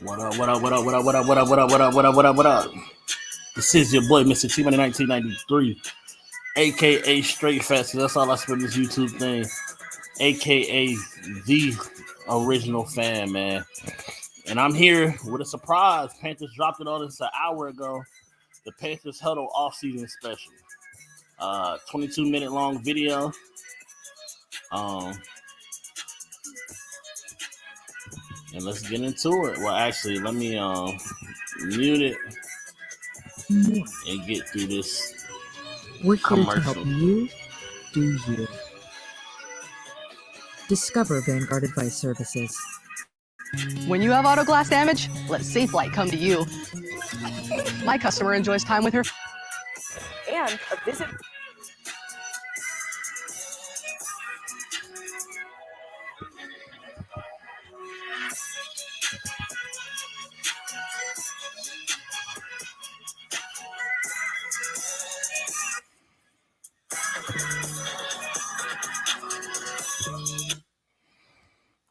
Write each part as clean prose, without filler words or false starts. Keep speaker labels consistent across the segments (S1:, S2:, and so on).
S1: What up, what up, what up, what up, what up, what up, what up, what up, what up, what up, what up? This is your boy, MrTMoney1993, aka Straight Fast. That's all I spend this YouTube thing, aka the original fan, man. And I'm here with a surprise. Panthers dropped it on us an hour ago. The Panthers Huddle Offseason special. 22-minute long video. And let's get into it. Well, actually, let me mute it and get through this.
S2: We're here to help you do you. Discover Vanguard Advice Services.
S3: When you have auto glass damage, let Safelite come to you. My customer enjoys time with her.
S4: And a visit.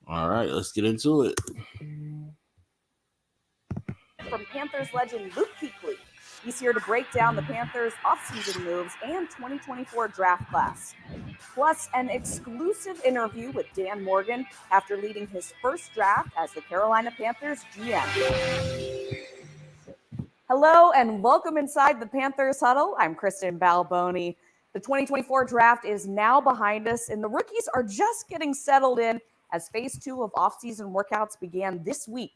S1: All right, let's get into it.
S4: From Panthers legend Luke Kuechly. He's here to break down the Panthers' offseason moves and 2024 draft class. Plus, an exclusive interview with Dan Morgan after leading his first draft as the Carolina Panthers GM. Hello and welcome inside the Panthers Huddle. I'm Kristen Balboni. The 2024 draft is now behind us, and the rookies are just getting settled in as phase 2 of offseason workouts began this week.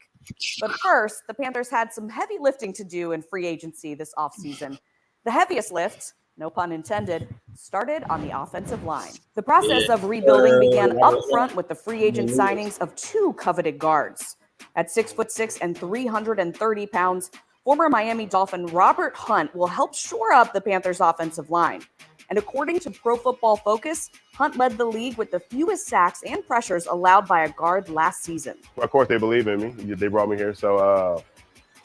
S4: But first, the Panthers had some heavy lifting to do in free agency this offseason. The heaviest lift, no pun intended, started on the offensive line. The process of rebuilding began up front with the free agent signings of 2 coveted guards. At 6'6" and 330 pounds, former Miami Dolphin Robert Hunt will help shore up the Panthers' offensive line. And according to Pro Football Focus, Hunt led the league with the fewest sacks and pressures allowed by a guard last season.
S5: Of course, they believe in me. They brought me here, so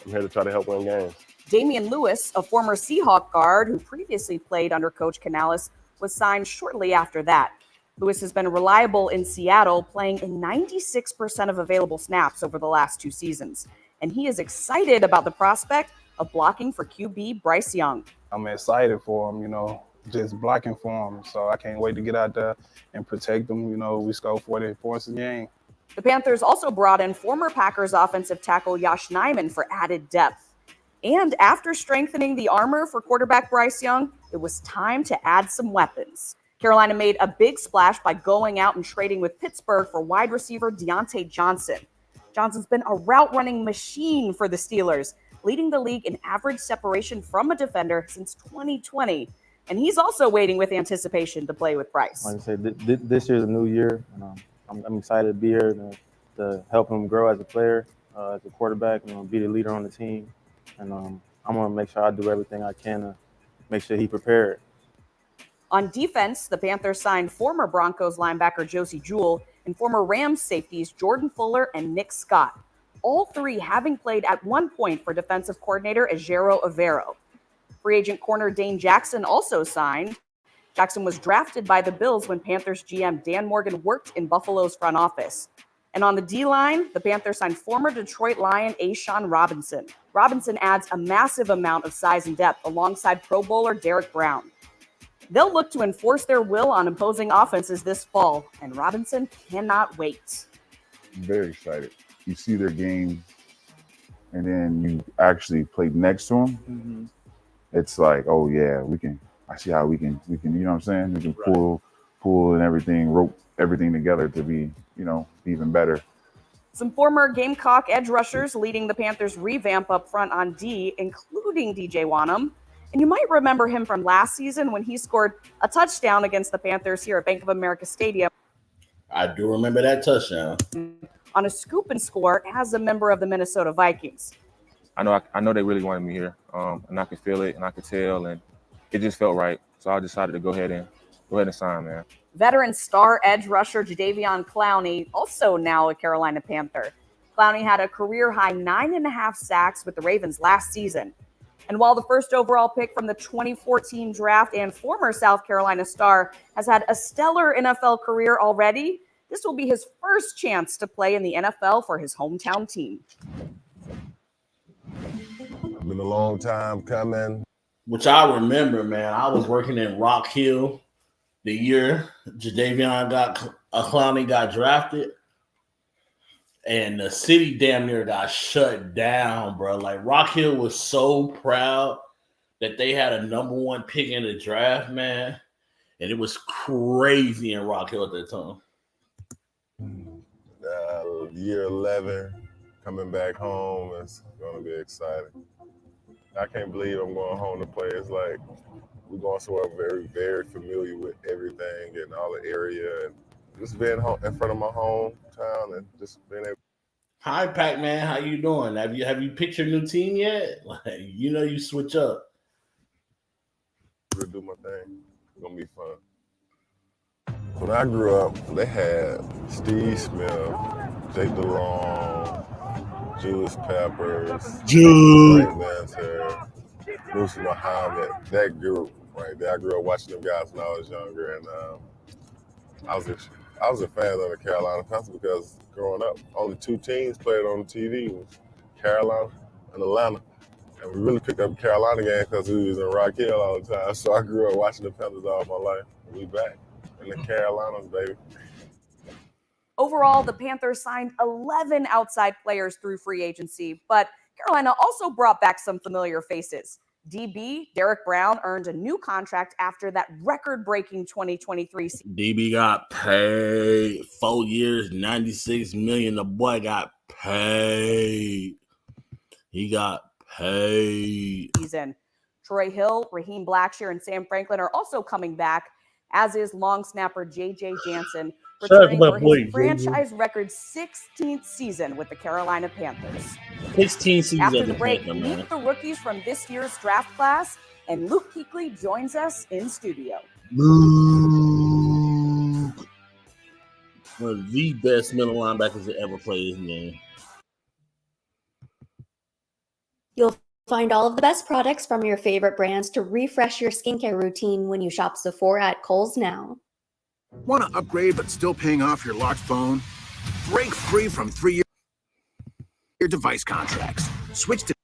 S5: I'm here to try to help win games.
S4: Damian Lewis, a former Seahawk guard who previously played under Coach Canales, was signed shortly after that. Lewis has been reliable in Seattle, playing in 96% of available snaps over the last 2 seasons. And he is excited about the prospect of blocking for QB Bryce Young.
S6: I'm excited for him, just blocking for him. So I can't wait to get out there and protect them. We score 40 points a game.
S4: The Panthers also brought in former Packers offensive tackle Josh Nijman for added depth. And after strengthening the armor for quarterback Bryce Young, it was time to add some weapons. Carolina made a big splash by going out and trading with Pittsburgh for wide receiver Deontay Johnson. Johnson's been a route-running machine for the Steelers, leading the league in average separation from a defender since 2020. And he's also waiting with anticipation to play with Bryce.
S7: Like I said, this year's a new year. And I'm excited to be here to help him grow as a player, as a quarterback, be the leader on the team. And I'm going to make sure I do everything I can to make sure he's prepared.
S4: On defense, the Panthers signed former Broncos linebacker Josie Jewell and former Rams safeties Jordan Fuller and Nick Scott, all 3 having played at one point for defensive coordinator Ejiro Evero. Free agent corner Dane Jackson also signed. Jackson was drafted by the Bills when Panthers GM Dan Morgan worked in Buffalo's front office. And on the D-line, the Panthers signed former Detroit Lion A'Shawn Robinson. Robinson adds a massive amount of size and depth alongside Pro Bowler Derek Brown. They'll look to enforce their will on opposing offenses this fall, and Robinson cannot wait.
S8: I'm very excited. You see their game, and then you actually play next to them. Mm-hmm. It's like, oh yeah, I see how we can, you know what I'm saying? We can pull and everything, rope everything together to be, even better.
S4: Some former Gamecock edge rushers leading the Panthers revamp up front on D, including DJ Wanham. And you might remember him from last season when he scored a touchdown against the Panthers here at Bank of America Stadium.
S1: I do remember that touchdown.
S4: On a scoop and score as a member of the Minnesota Vikings.
S9: I know they really wanted me here, and I could feel it, and I could tell, and it just felt right. So I decided to go ahead and sign, man.
S4: Veteran star edge rusher Jadeveon Clowney, also now a Carolina Panther. Clowney had a career-high 9.5 sacks with the Ravens last season. And while the first overall pick from the 2014 draft and former South Carolina star has had a stellar NFL career already, this will be his first chance to play in the NFL for his hometown team.
S10: Been a long time coming.
S1: Which I remember, man. I was working in Rock Hill the year Jadeveon Clowney got drafted, and the city damn near got shut down, bro. Like Rock Hill was so proud that they had a number 1 pick in the draft, man, and it was crazy in Rock Hill at that time.
S10: Year 11, coming back home, it's going to be exciting. I can't believe I'm going home to play. It's like we're going somewhere very, very familiar with everything and all the area, and just being home in front of my hometown and just being able.
S1: Hi, Pac-Man. How you doing? Have you picked your new team yet? Like, you switch up.
S10: To do my thing. It's going to be fun. When I grew up, they had Steve Smith, Jake DeLong, Julius Peppers, Frank Vance, Lucy Muhammad, that group right there. I grew up watching them guys when I was younger, and I was a fan of the Carolina Panthers because growing up, only 2 teams played on the TV, was Carolina and Atlanta. And we really picked up the Carolina game because we was in Rock Hill all the time. So I grew up watching the Panthers all my life. We back in the Carolinas, baby.
S4: Overall, the Panthers signed 11 outside players through free agency, but Carolina also brought back some familiar faces. DB Derek Brown earned a new contract after that record-breaking 2023 season.
S1: DB got paid 4 years, $96 million. The boy got paid. He got paid.
S4: Troy Hill, Raheem Blackshear, and Sam Franklin are also coming back, as is long snapper J.J. Jansen, returning for his franchise record 16th season with the Carolina Panthers.
S1: 16 seasons.
S4: After the break, meet the rookies from this year's draft class, and Luke Kuechly joins us in studio.
S1: Luke. One of the best middle linebackers to ever play this game.
S11: You'll find all of the best products from your favorite brands to refresh your skincare routine when you shop Sephora at Kohl's now.
S12: Want to upgrade but still paying off your locked phone? Break free from 3-year device contracts. Switch to...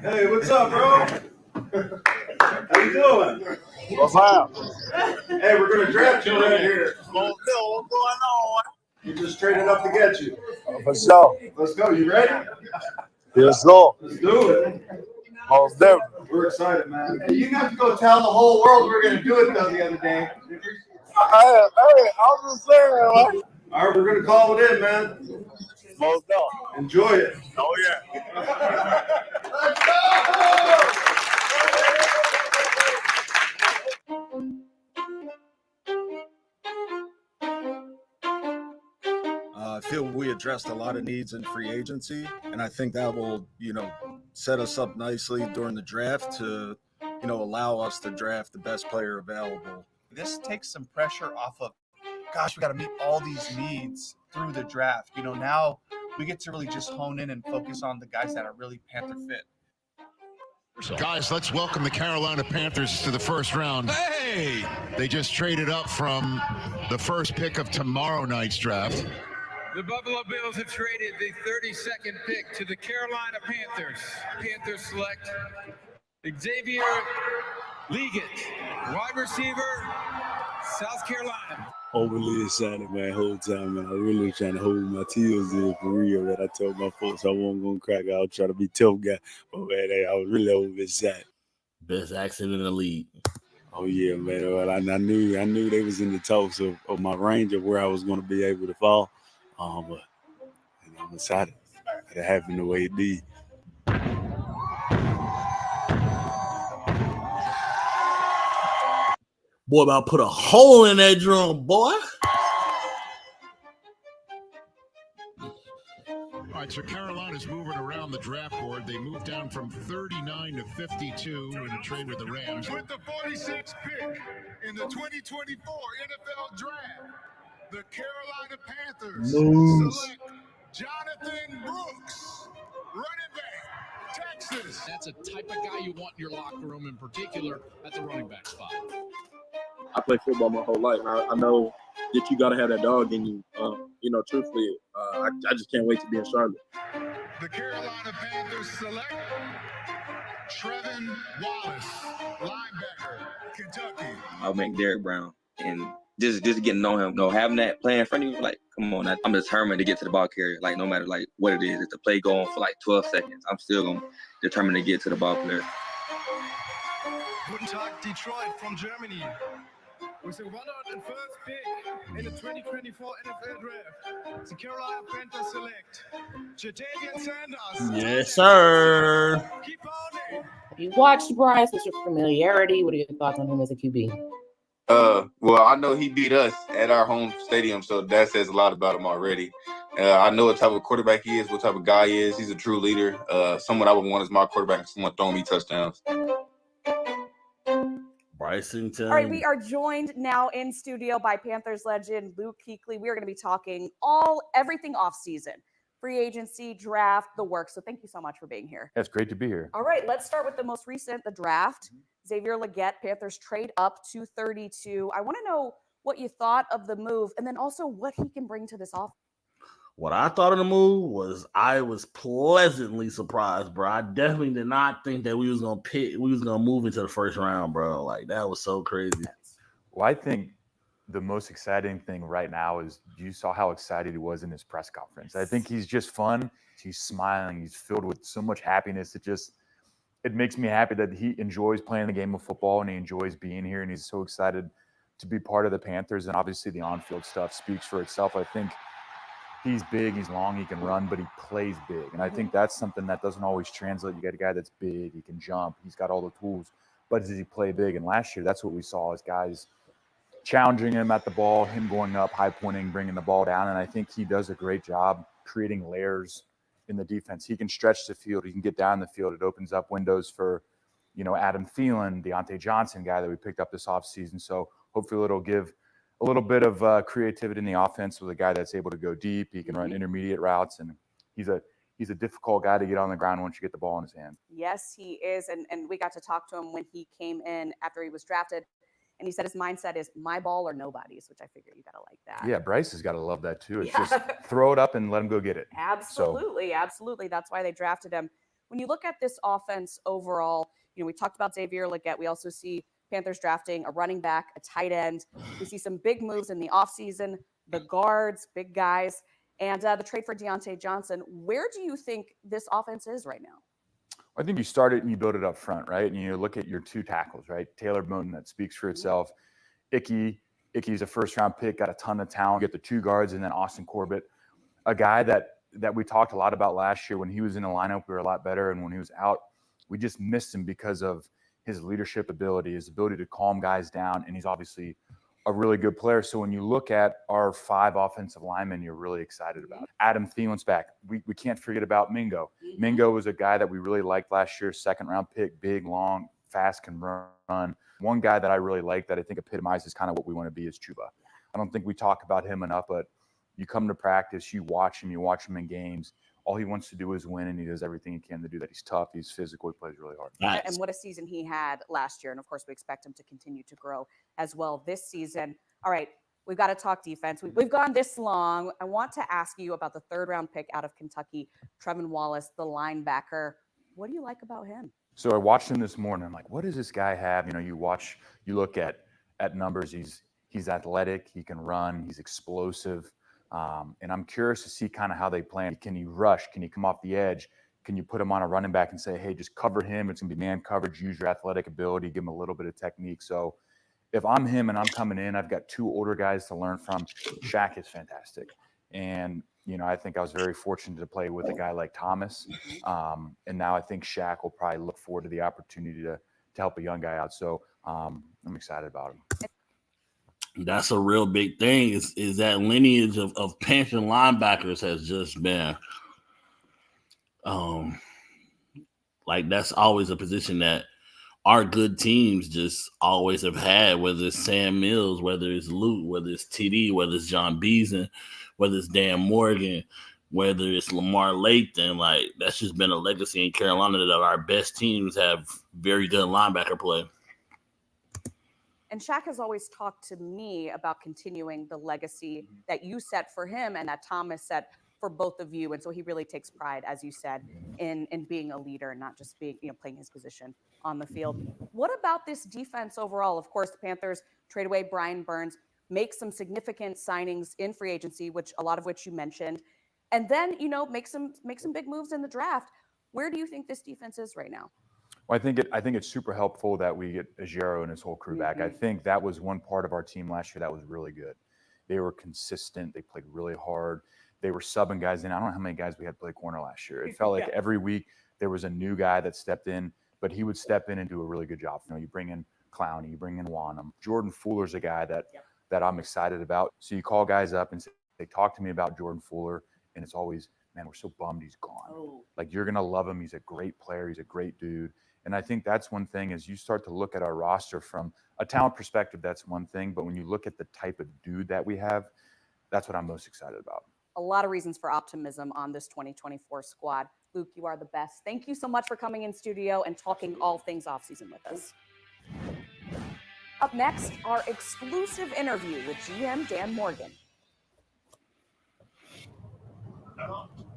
S13: Hey, what's up, bro? How you doing?
S14: What's up?
S13: Hey, we're going to draft you right here.
S14: What's going on?
S13: You just traded up to get you.
S14: For sure.
S13: Let's go. You ready?
S14: Let's go.
S13: Let's do it.
S14: Most definitely.
S13: We're excited, man. Hey, you didn't have to go tell the whole world we were going to do it, though, the other day.
S14: Hey, I was just saying, man.
S13: All right, we're going to call it in, man.
S14: Most definitely.
S13: Enjoy it.
S14: Oh, yeah.
S13: Let's go!
S15: I feel we addressed a lot of needs in free agency, and I think that will, set us up nicely during the draft to, allow us to draft the best player available.
S16: This takes some pressure off of, gosh, we got to meet all these needs through the draft. Now we get to really just hone in and focus on the guys that are really Panther fit.
S17: Guys, let's welcome the Carolina Panthers to the first round. Hey! They just traded up from the first pick of tomorrow night's draft.
S18: The Buffalo Bills have traded the 32nd pick to the Carolina Panthers. Panthers select Xavier Liggett, wide receiver, South Carolina.
S19: Overly excited, man, whole time, man. I really was trying to hold my tears in for real, man. I told my folks I wasn't going to crack. I was trying to be tough guy. But, man, I was really over excited.
S1: Best accent in the league.
S19: Oh, yeah, man. Well, I knew they was in the talks of my range of where I was going to be able to fall. But I'm excited that it happened the way it did.
S1: Boy, about to put a hole in that drum, boy.
S17: All right, so Carolina's moving around the draft board. They moved down from 39 to 52 in a trade with the Rams.
S20: With the 46th pick in the 2024 NFL Draft, the Carolina Panthers select Jonathan Brooks, running back, Texas.
S21: That's a type of guy you want in your locker room, in particular at the running back spot.
S22: I played football my whole life. I know that you got to have that dog in you. Truthfully, I just can't wait to be in Charlotte.
S20: the Carolina Panthers select Trevin Wallace, linebacker, Kentucky.
S2: I'll make Derek Brown. And just getting to know him, having that play in front of you, like, come on, I'm determined to get to the ball carrier. Like, no matter like what it is, if the play going for like 12 seconds, I'm still going to determine to get to the ball player.
S18: Guten Tag, Detroit from Germany. With the 101st pick in the 2024 NFL Draft, the Carolina Panthers select Jadavian Sanders.
S1: Yes, sir.
S3: You watched Bryce. What's your familiarity? What are your thoughts on him as a QB?
S23: Well, I know he beat us at our home stadium, so that says a lot about him already. I know what type of quarterback he is, what type of guy he is. He's a true leader. Someone I would want as my quarterback, someone throwing me touchdowns.
S1: Bryson,
S4: All right, we are joined now in studio by Panthers legend Luke Kuechly. We are going to be talking everything offseason, free agency, draft, the works. So thank you so much for being here.
S24: It's great to be here.
S4: All right, let's start with the most recent, the draft. Xavier Legette, Panthers trade up to 32. I want to know what you thought of the move and then also what he can bring to this offense.
S1: What I thought of the move was I was pleasantly surprised, bro. I definitely did not think that we was gonna move into the first round, bro. Like, that was so crazy.
S24: Well, I think the most exciting thing right now is you saw how excited he was in his press conference. I think he's just fun. He's smiling. He's filled with so much happiness. It makes me happy that he enjoys playing the game of football and he enjoys being here, and he's so excited to be part of the Panthers. And obviously the on-field stuff speaks for itself. I think he's big, he's long, he can run, but he plays big. And I think that's something that doesn't always translate. You got a guy that's big, he can jump, he's got all the tools, but does he play big? And last year, that's what we saw as guys challenging him at the ball, him going up, high pointing, bringing the ball down. And I think he does a great job creating layers in the defense. He can stretch the field, he can get down the field. It opens up windows for, Adam Thielen, Deontay Johnson, guy that we picked up this offseason. So hopefully it'll give a little bit of creativity in the offense with a guy that's able to go deep. He can run intermediate routes, and he's a difficult guy to get on the ground once you get the ball in his hand.
S4: Yes, he is. And we got to talk to him when he came in after he was drafted. And he said his mindset is my ball or nobody's, which I figure you got to like that.
S24: Yeah, Bryce has got to love that too. It's just throw it up and let him go get it.
S4: Absolutely, absolutely. That's why they drafted him. When you look at this offense overall, we talked about Xavier Legette. We also see Panthers drafting a running back, a tight end. We see some big moves in the offseason, the guards, big guys, and the trade for Deontay Johnson. Where do you think this offense is right now?
S24: I think you start it and you build it up front, right? And you look at your two tackles, right? Taylor Moton, that speaks for itself. Icky's a first-round pick, got a ton of talent. You get the two guards, and then Austin Corbett, a guy that we talked a lot about last year. When he was in the lineup, we were a lot better, and when he was out, we just missed him because of his leadership ability, his ability to calm guys down, and he's obviously a really good player. So when you look at our 5 offensive linemen, you're really excited about it. Adam Thielen's back. We can't forget about Mingo. Mingo was a guy that we really liked last year, second-round pick, big, long, fast, can run. One guy that I really like that I think epitomizes kind of what we want to be is Chuba. I don't think we talk about him enough, but you come to practice, you watch him in games. All he wants to do is win, and he does everything he can to do that. He's tough. He's physical. He plays really hard.
S4: And what a season he had last year. And, of course, we expect him to continue to grow as well this season. All right, we've got to talk defense. We've gone this long. I want to ask you about the third-round pick out of Kentucky, Trevin Wallace, the linebacker. What do you like about him?
S24: So I watched him this morning. I'm like, what does this guy have? You look at numbers. He's athletic. He can run. He's explosive. And I'm curious to see kind of how they plan. Can he rush? Can he come off the edge? Can you put him on a running back and say, hey, just cover him? It's going to be man coverage. Use your athletic ability. Give him a little bit of technique. So if I'm him and I'm coming in, I've got 2 older guys to learn from. Shaq is fantastic. And, I think I was very fortunate to play with a guy like Thomas. And now I think Shaq will probably look forward to the opportunity to help a young guy out. So I'm excited about him.
S1: That's a real big thing is that lineage of Panther linebackers has just been like that's always a position that our good teams just always have had, whether it's Sam Mills, whether it's Luke, whether it's TD, whether it's John Beason, whether it's Dan Morgan, whether it's Lamar Lathan. Like, that's just been a legacy in Carolina that our best teams have very good linebacker play.
S4: And Shaq has always talked to me about continuing the legacy that you set for him and that Thomas set for both of you. And so he really takes pride, as you said, in being a leader and not just being, playing his position on the field. What about this defense overall? Of course, the Panthers trade away Brian Burns, make some significant signings in free agency, which a lot of which you mentioned, and then, make some big moves in the draft. Where do you think this defense is right now?
S24: Well, I think it's super helpful that we get Ajero and his whole crew back. I think that was one part of our team last year that was really good. They were consistent. They played really hard. They were subbing guys in. I don't know how many guys we had play corner last year. It felt like every week there was a new guy that stepped in, but he would step in and do a really good job. You bring in Clowney, you bring in Wanham. Jordan Fuller's a guy that I'm excited about. So you call guys up and say, they talk to me about Jordan Fuller, and it's always, man, we're so bummed he's gone. Like, you're going to love him. He's a great player. He's a great dude. And I think that's one thing, as you start to look at our roster from a talent perspective, that's one thing. But when you look at the type of dude that we have, that's what I'm most excited about.
S4: A lot of reasons for optimism on this 2024 squad. Luke, you are the best. Thank you so much for coming in studio and talking all things offseason with us. Up next, our exclusive interview with GM Dan Morgan.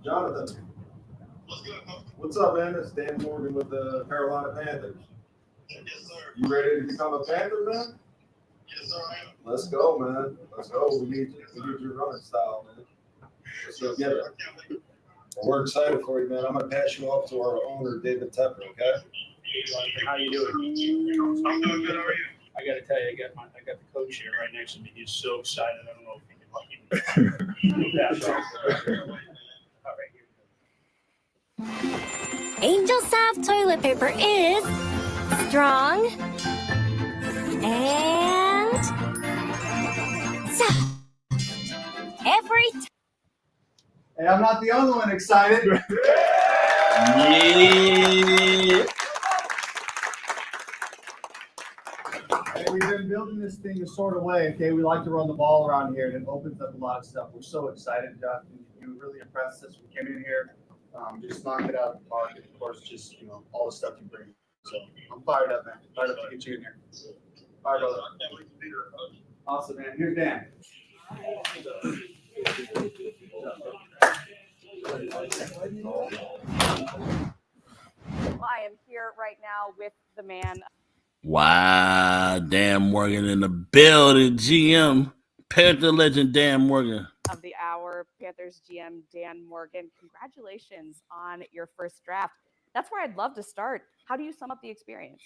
S5: Jonathan, what's up, man? It's Dan Morgan with the Carolina Panthers. Yes, sir. You ready to become a Panther, man? Yes, sir, I am. Let's go, man. Let's go. We need your running style, man. Let's go get it. Well, we're excited for you, man. I'm going to pass you off to our owner, David Tepper, okay?
S6: How you doing?
S5: I'm doing good. How are you?
S6: I got to tell you, I got the coach here right next to me. He's so excited. I don't know if he can fucking do that. All right, here we go.
S7: Angel Soft toilet paper is strong and soft. Every time.
S13: Hey, I'm not the only one excited.
S5: Yeah.
S13: Hey, we've been building this thing a sort of way, okay? We like to run the ball around here, and it opens up a lot of stuff. We're so excited, Jonathan. You really impressed us. We came in here, just knock it out of the park, and of course, just, all the stuff you bring. So I'm fired up, man. Fired up to get you in here. All right, brother. Awesome, man. Here's Dan.
S4: I am here right now with the man.
S1: Wow, Dan Morgan in the building. GM, Panther legend Dan Morgan.
S4: Of the hour, Panthers GM Dan Morgan. Congratulations on your first draft. That's where I'd love to start. How do you sum up the experience?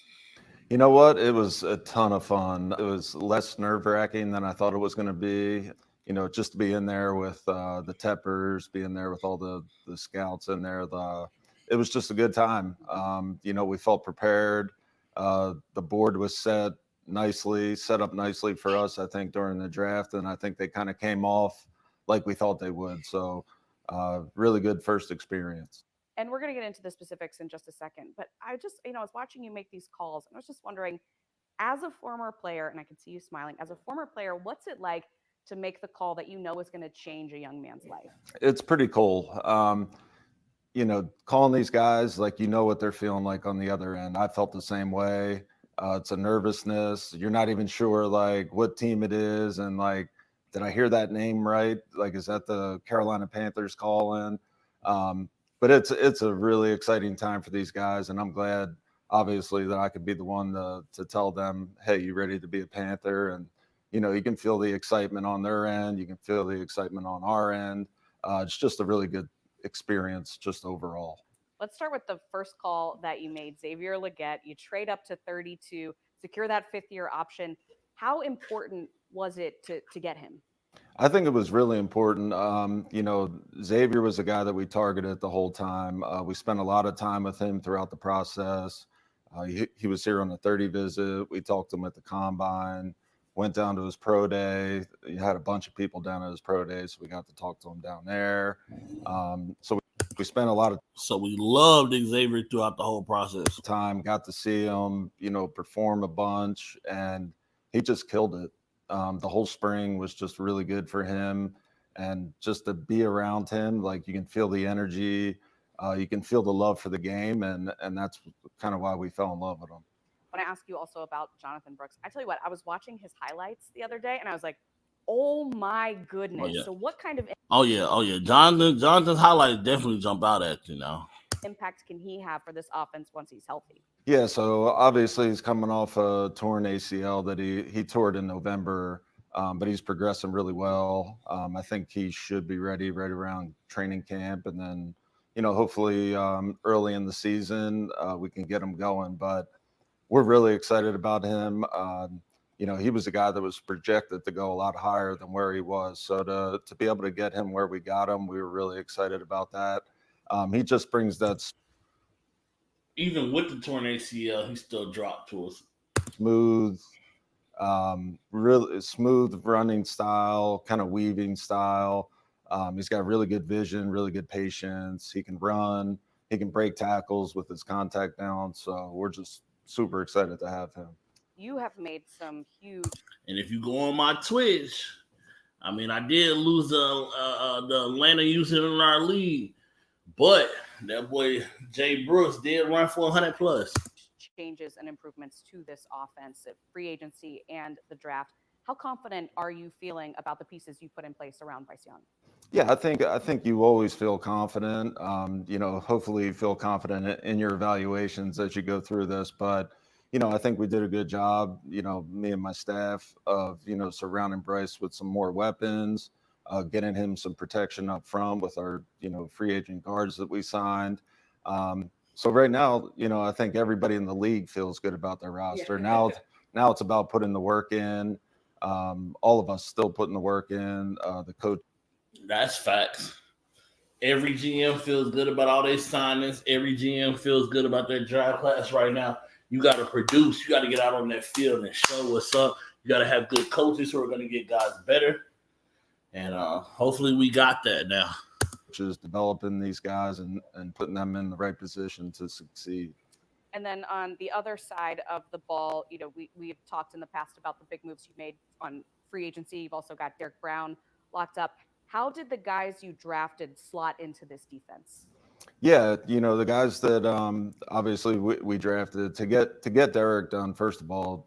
S8: You know what? It was a ton of fun. It was less nerve-wracking than I thought it was going to be. Just to be in there with the Teppers, being there with all the scouts in there. It was just a good time. We felt prepared. The board was set up nicely for us, I think, during the draft. And I think they kind of came off like we thought they would. So really good first experience.
S4: And we're going to get into the specifics in just a second. But I just, I was watching you make these calls, and I was just wondering, as a former player, and I can see you smiling, as a former player, what's it like to make the call that is going to change a young man's life?
S8: It's pretty cool. Calling these guys, like, what they're feeling like on the other end. I felt the same way. It's a nervousness. You're not even sure, like, what team it is. And, like, did I hear that name right? Like, is that the Carolina Panthers calling? But it's a really exciting time for these guys. And I'm glad, obviously, that I could be the one to tell them, hey, you ready to be a Panther? And, you can feel the excitement on their end. You can feel the excitement on our end. It's just a really good experience just overall.
S4: Let's start with the first call that you made, Xavier Legette. You trade up to 32, secure that fifth-year option. How important was it to get him?
S8: I think it was really important. Xavier was a guy that we targeted the whole time. We spent a lot of time with him throughout the process. He was here on the 30 visit. We talked to him at the combine, went down to his pro day. He had a bunch of people down at his pro day, so we got to talk to him down there. So we spent a lot of
S1: So we loved Xavier throughout the whole process.
S8: time, got to see him, perform a bunch, and he just killed it. The whole spring was just really good for him, and just to be around him, like, you can feel the energy, you can feel the love for the game, and that's kind of why we fell in love with him.
S4: I want to ask you also about Jonathan Brooks. I tell you what, I was watching his highlights the other day, and I was like, Oh my goodness.
S1: Oh, yeah.
S4: So what kind of
S1: Oh yeah. Jonathan's highlights definitely jump out at you now.
S4: impact can he have for this offense once he's healthy?
S8: Yeah, so obviously he's coming off a torn ACL that he tore it in November, but he's progressing really well. I think he should be ready right around training camp, and then hopefully early in the season we can get him going. But we're really excited about him. He was a guy that was projected to go a lot higher than where he was. So to be able to get him where we got him, we were really excited about that. He just brings that
S1: Even with the torn ACL, he still dropped to us.
S8: smooth, really smooth running style, kind of weaving style. He's got really good vision, really good patience. He can run. He can break tackles with his contact down. So we're just super excited to have him.
S4: You have made some huge.
S1: And if you go on my Twitch, I mean, I did lose the Atlanta using in our league, but that boy Jay Brooks did run for 100 plus.
S4: Changes and improvements to this offense at free agency and the draft. How confident are you feeling about the pieces you put in place around Bryce Young?
S8: Yeah, I think you always feel confident. Hopefully you feel confident in your evaluations as you go through this. But I think we did a good job. Me and my staff of surrounding Bryce with some more weapons, getting him some protection up front with our free agent guards that we signed. So right now, I think everybody in the league feels good about their roster.
S1: Yeah.
S8: Now it's about putting the work in. All of us still putting the work in. The coach.
S1: That's facts. Every GM feels good about all their signings. Every GM feels good about their draft class right now. You got to produce. You got to get out on that field and show what's up. You got to have good coaches who are going to get guys better. And hopefully we got that now.
S8: Which is developing these guys and putting them in the right position to succeed.
S4: And then on the other side of the ball, we've talked in the past about the big moves you made on free agency. You've also got Derek Brown locked up. How did the guys you drafted slot into this defense?
S8: Yeah, the guys that obviously we drafted to get Derek done. First of all,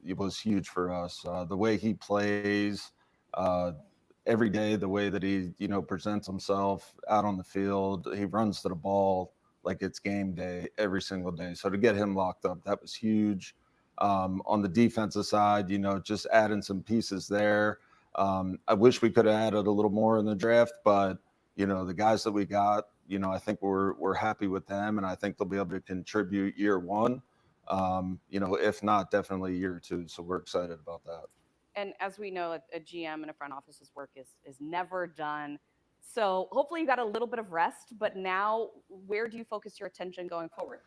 S8: it was huge for us. The way he plays every day, the way that he presents himself out on the field, he runs to the ball like it's game day every single day. So to get him locked up, that was huge. On the defensive side, just adding some pieces there. I wish we could have added a little more in the draft, but the guys that we got, I think we're happy with them, and I think they'll be able to contribute year one. If not, definitely year two. So we're excited about that.
S4: And as we know, a GM and a front office's work is never done. So hopefully you got a little bit of rest, but now where do you focus your attention going forward?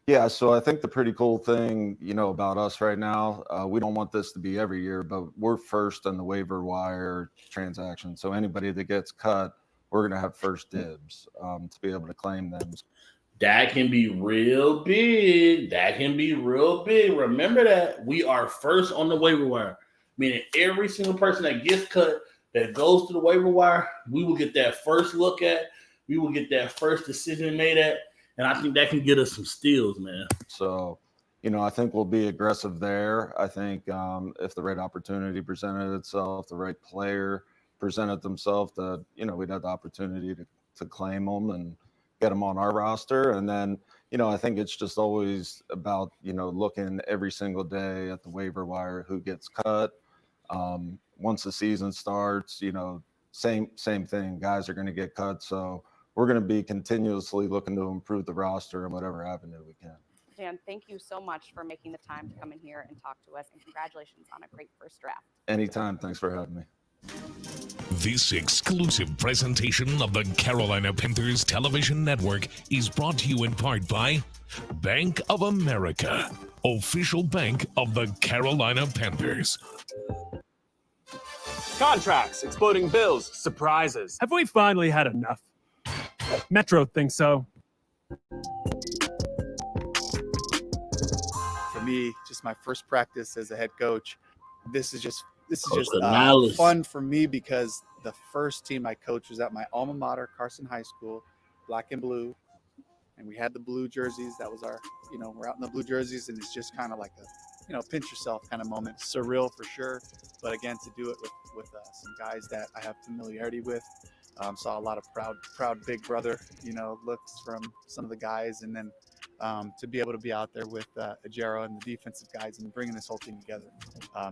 S8: Yeah, so I think the pretty cool thing, about us right now, we don't want this to be every year, but we're first on the waiver wire transaction. So anybody that gets cut, we're going to have first dibs to be able to claim them.
S1: That can be real big. Remember that we are first on the waiver wire, meaning every single person that gets cut, that goes to the waiver wire, we will get that first look at. We will get that first decision made at. And I think that can get us some steals, man.
S8: So, I think we'll be aggressive there. I think if the right opportunity presented itself, the right player presented themselves, that, we'd have the opportunity to claim them and get them on our roster. And then, I think it's just always about, looking every single day at the waiver wire, who gets cut. Once the season starts, same thing. Guys are going to get cut. So we're going to be continuously looking to improve the roster in whatever avenue we can.
S4: Dan, thank you so much for making the time to come in here and talk to us, and congratulations on a great first draft.
S8: Anytime. Thanks for having me.
S9: This exclusive presentation of the Carolina Panthers Television Network is brought to you in part by Bank of America, official bank of the Carolina Panthers.
S10: Contracts, exploding bills, surprises.
S11: Have we finally had enough? Metro thinks so.
S16: For me, just my first practice as a head coach, this is just fun for me because the first team I coached was at my alma mater, Carson High School, black and blue, and we had the blue jerseys. That was our, we're out in the blue jerseys, and it's just kind of like pinch yourself kind of moment. Surreal for sure, but again, to do it with some guys that I have familiarity with. Saw a lot of proud big brother, looks from some of the guys, and then to be able to be out there with Ajero and the defensive guys and bringing this whole team together,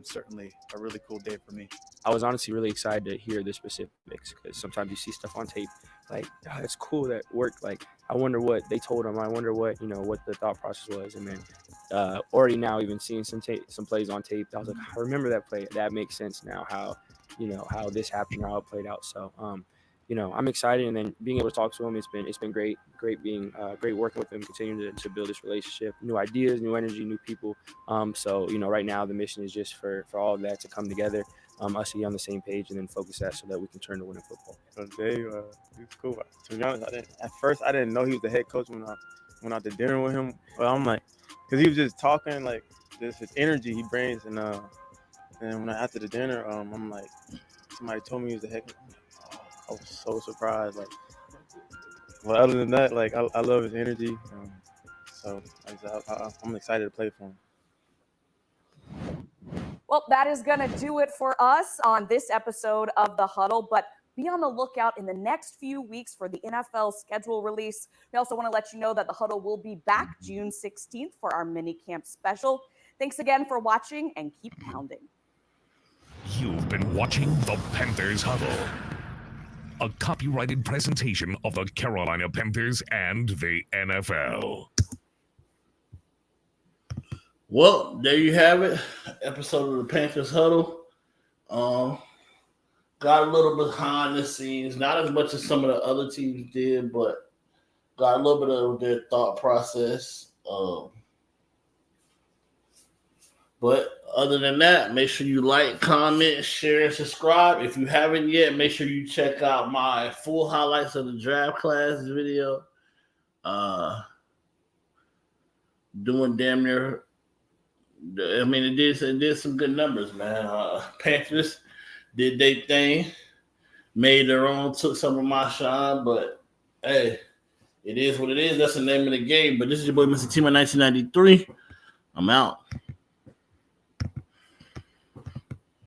S16: certainly a really cool day for me.
S12: I was honestly really excited to hear the specifics because sometimes you see stuff on tape like, oh, it's cool that worked. Like, I wonder what they told him. I wonder what what the thought process was. And then already now even seeing some plays on tape, I was like, I remember that play. That makes sense now. How how this happened, how it played out. So I'm excited, and then being able to talk to him, it's been great being great working with him, continuing to build this relationship, new ideas, new energy, new people. So right now the mission is just for all of that to come together, us to be on the same page, and then focus that so that we can turn to winning football.
S14: So Dave, he was cool. To be honest, at first I didn't know he was the head coach when I went out to dinner with him. But I'm like, because he was just talking like this, his energy he brings, and when after the dinner, I'm like, somebody told me he was the head coach. I was so surprised. Like, but other than that, like I love his energy. So I'm excited to play for him.
S4: Well, that is going to do it for us on this episode of The Huddle, but be on the lookout in the next few weeks for the NFL schedule release. We also want to let you know that The Huddle will be back June 16th for our mini camp special. Thanks again for watching, and keep pounding.
S9: You've been watching the Panthers Huddle, a copyrighted presentation of the Carolina Panthers and the NFL.
S1: Well, there you have it. Episode of the Panthers Huddle. Got a little behind the scenes, not as much as some of the other teams did, but got a little bit of their thought process. But other than that, make sure you like, comment, share, and subscribe. If you haven't yet, make sure you check out my full highlights of the draft class video. Doing damn near, I mean, it did some good numbers, man. Panthers did their thing, made their own, took some of my shine, but hey, it is what it is. That's the name of the game. But this is your boy, MrTMoney1993. I'm out.